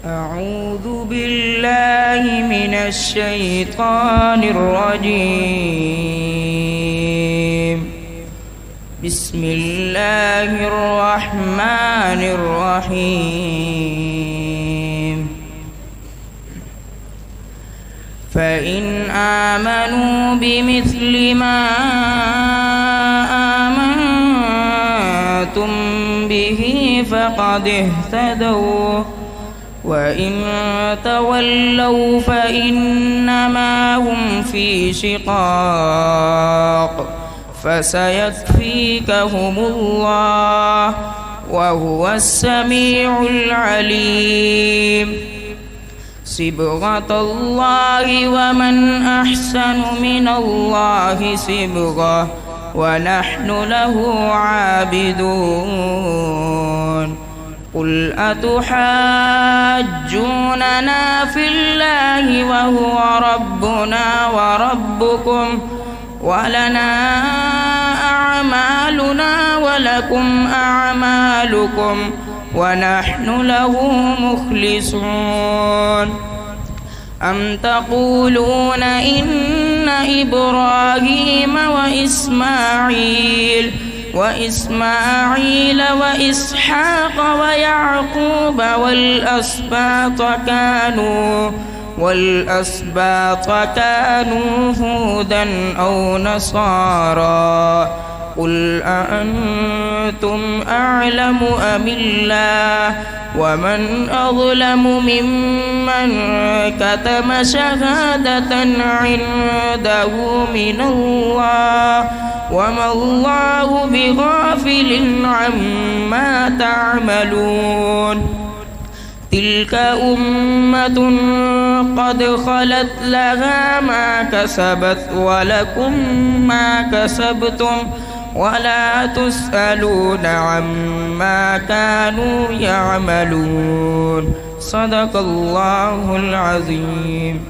أعوذ بالله من الشيطان الرجيم. بسم الله الرحمن الرحيم. فإن آمنوا بمثل ما آمنتم به فقد اهتدوا، وإن تولوا فإنما هم في شقاق فسيكفيكهم الله وهو السميع العليم. صبغة الله ومن أحسن من الله صبغة ونحن له عابدون. قل أتحاجوننا في الله وهو ربنا وربكم ولنا أعمالنا ولكم أعمالكم ونحن له مخلصون. أم تقولون إن إبراهيم وإسماعيل وإسحاق ويعقوب والأسباط كانوا هودا أو نصارى. قل أأنتم أعلم أم الله؟ ومن أظلم ممن كتم شهادة عنده من الله وما الله بغافل عما تعملون. تلك أمة قد خلت لها ما كسبت ولكم ما كسبتم ولا تسألون عما كانوا يعملون. صدق الله العظيم.